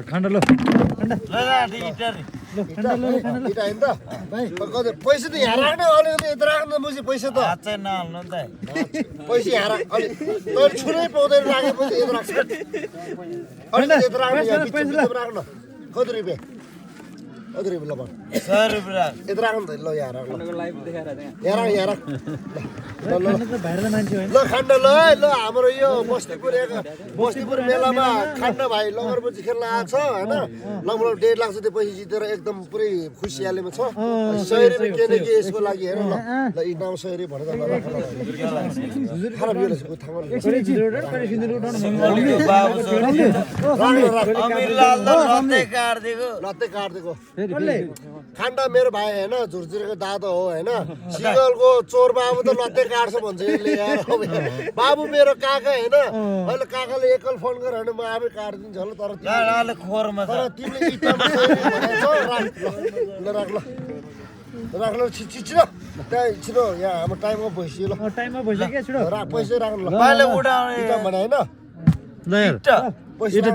खान्डा लो इटा हैन त भाइ पैसा त यहाँ राख्न अलिकति यता राख्न मुसी पैसा त पैसा यहाँ राख अलि तैले छुनै पाउँदैन राखेपछि यता राख्छ अलिकति यता राख्न यहाँ पैसा राख्न कति रुपियाँ ल भन 100 रुपैयाँ यता राख्न त ल यहाँ राख यहाँ राख ल खान्ड ल ल हाम्रो यो बस्तीपुर मेलामा खान्ड भाइ लगरपछि खेल्न आएको छ हैन लगभग 1.5 लाख जति पैसा जितेर एकदम पुरै खुसियालीमा छ 100 रुपैयाँ के न के यसको लागि हेर ल ल इ नाम 100 रुपैयाँ भनेर खराब यो लसको थाङले लत्ते काट्दिएको खान्डा मेरो भाइ हैन झुरझुरेको दादा हो हैन सिगलको चोर बाबु त लत्ते काट्छ भन्छ यसले यार बाबु मेरो काका हैन अहिले काकाले एकल फोन गर हैन म आफै काट्दिन्छ ल तर तिमीले इटामा राख ल छिटो त्यहाँ छिटो यहाँ हाम्रो टाइममा भइसक्यो ल टाइममा भइसक्यो छिटो पैसा राख्नु ल पहिले उडाउने इटा भने हैन ल यार पैसा